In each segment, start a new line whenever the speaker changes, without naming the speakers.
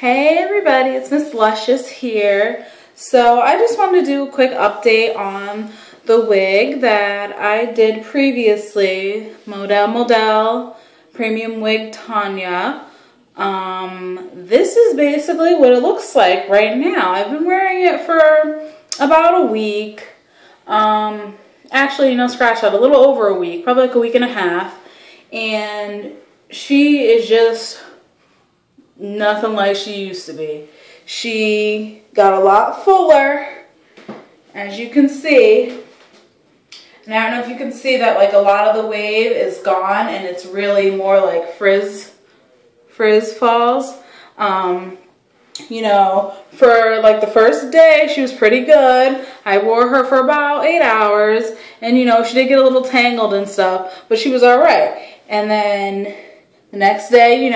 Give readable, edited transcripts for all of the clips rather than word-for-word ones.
Hey everybody, it's Miss Luscious here. So I just wanted to do a quick update on the wig that I did previously, Model Premium Wig Tonya. This is basically what it looks like right now. I've been wearing it for about a week. Actually, scratch out, a little over a week, probably like a week and a half. And she is just nothing like she used to be. She got a lot fuller, as you can see. And I don't know if you can see that, like, a lot of the wave is gone and it's really more like frizz falls. For like the first day, she was pretty good. I wore her for about 8 hours, and she did get a little tangled and stuff, but she was all right. And then the next day,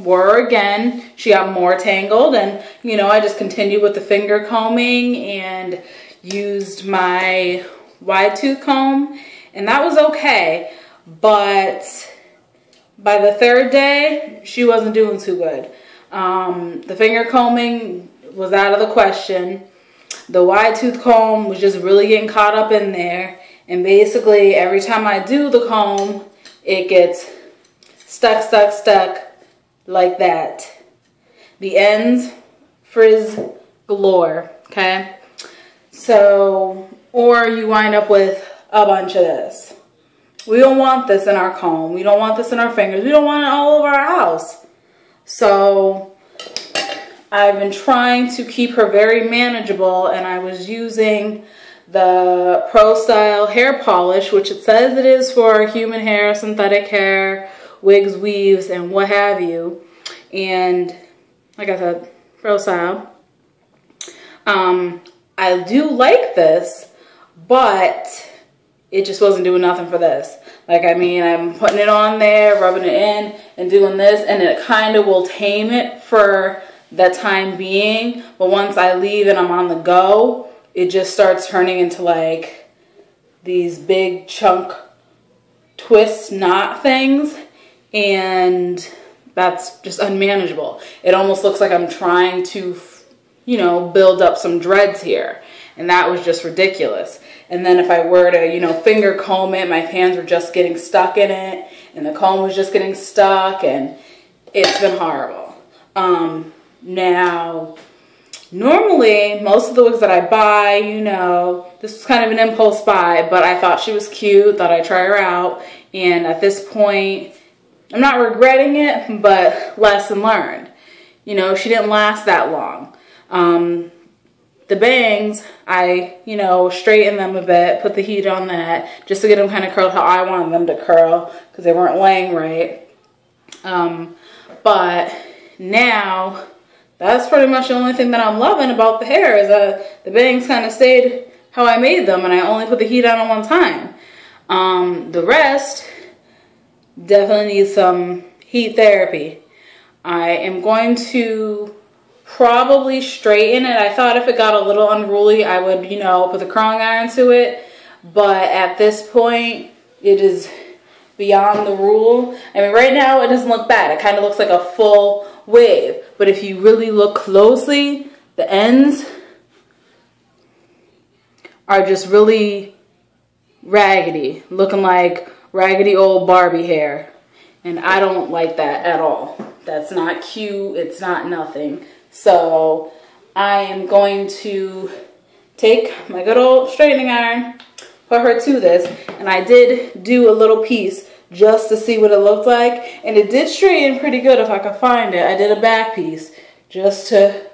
wore her again. She got more tangled, and, I just continued with the finger combing and used my wide tooth comb, and that was okay. But by the third day, she wasn't doing too good. The finger combing was out of the question. The wide tooth comb was just really getting caught up in there, and basically every time I do the comb, it gets stuck like that. The ends frizz galore, okay? So, or you wind up with a bunch of this. We don't want this in our comb. We don't want this in our fingers. We don't want it all over our house. So I've been trying to keep her very manageable, and I was using the Pro Style hair polish, which it says it is for human hair, synthetic hair, wigs, weaves, and what have you. And like I said, Pro Style. I do like this, but it just wasn't doing nothing for this. Like, I mean, I'm putting it on there, rubbing it in, and doing this, and it kind of will tame it for the time being. But once I leave and I'm on the go, it just starts turning into like these big chunk twist knot things, and that's just unmanageable. It almost looks like I'm trying to, build up some dreads here, and that was just ridiculous. And then if I were to, finger comb it, my hands were just getting stuck in it, and the comb was just getting stuck, and it's been horrible. Now, normally, most of the wigs that I buy, this was kind of an impulse buy, but I thought she was cute, thought I'd try her out, and at this point, I'm not regretting it, but lesson learned. She didn't last that long. The bangs, I, straightened them a bit, put the heat on that, just to get them kind of curled how I wanted them to curl, because they weren't laying right. But now, that's pretty much the only thing that I'm loving about the hair, is that the bangs kind of stayed how I made them, and I only put the heat on one time. The rest definitely needs some heat therapy. I am going to probably straighten it. I thought if it got a little unruly, I would, put the curling iron to it. But at this point, it is beyond the rule. I mean, right now, it doesn't look bad. It kind of looks like a full wave. But if you really look closely, the ends are just really raggedy, looking like raggedy old Barbie hair. And I don't like that at all. That's not cute. It's not nothing. So I am going to take my good old straightening iron, put her to this, and I did do a little piece just to see what it looked like, and it did straighten pretty good if I could find it. I did a back piece just to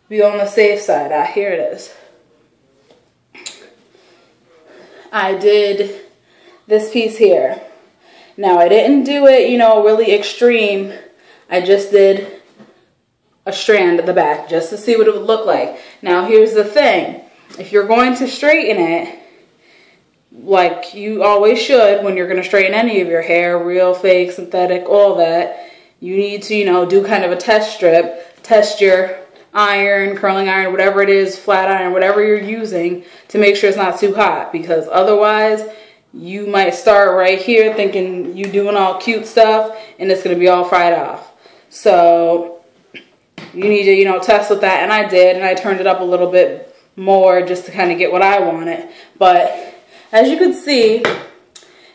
be on the safe side. Here it is. I did this piece here. Now, I didn't do it, really extreme. I just did a strand at the back just to see what it would look like. Now, here's the thing. If you're going to straighten it, like you always should when you're going to straighten any of your hair, real, fake, synthetic, all that, you need to, do kind of a test strip, test your iron, curling iron, whatever it is, flat iron, whatever you're using, to make sure it's not too hot, because otherwise you might start right here thinking you doing all cute stuff, and it's going to be all fried off. So you need to, you know, test with that. And I did, and I turned it up a little bit more just to kind of get what I wanted. But as you can see,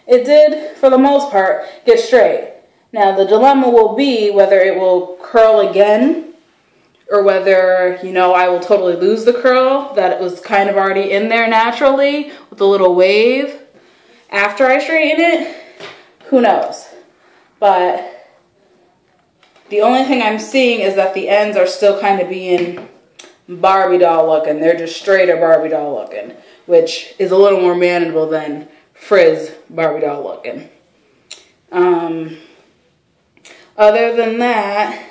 it did, for the most part, get straight. Now, the dilemma will be whether it will curl again or whether, you know, I will totally lose the curl that it was kind of already in there naturally with a little wave after I straighten it. Who knows? But the only thing I'm seeing is that the ends are still kind of being Barbie doll looking. They're just straighter Barbie doll looking, which is a little more manageable than frizz Barbie doll looking. Other than that,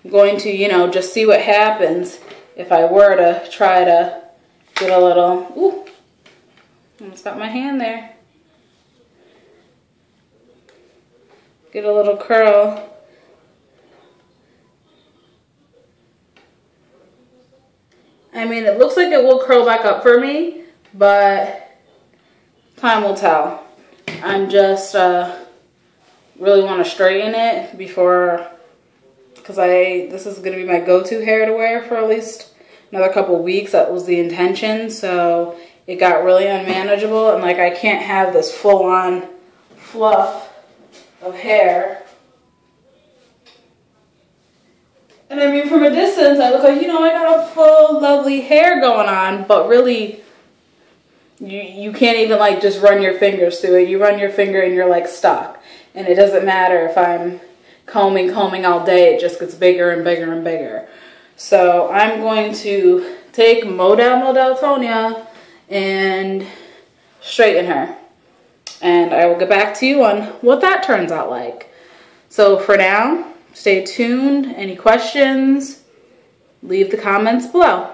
I'm going to, you know, just see what happens if I were to try to get a little, ooh, almost got my hand there. Get a little curl. I mean, it looks like it will curl back up for me, but time will tell. I'm just really want to straighten it before, because this is going to be my go-to hair to wear for at least another couple weeks. That was the intention, so it got really unmanageable, and like I can't have this full-on fluff of hair. And I mean, from a distance, I look like, you know, I got a full, lovely hair going on, but really, you can't even like just run your fingers through it. You run your finger and you're like stuck. And it doesn't matter if I'm combing all day, it just gets bigger and bigger and bigger. So I'm going to take Model Tonya and straighten her. And I will get back to you on what that turns out like. So for now, stay tuned. Any questions, leave the comments below.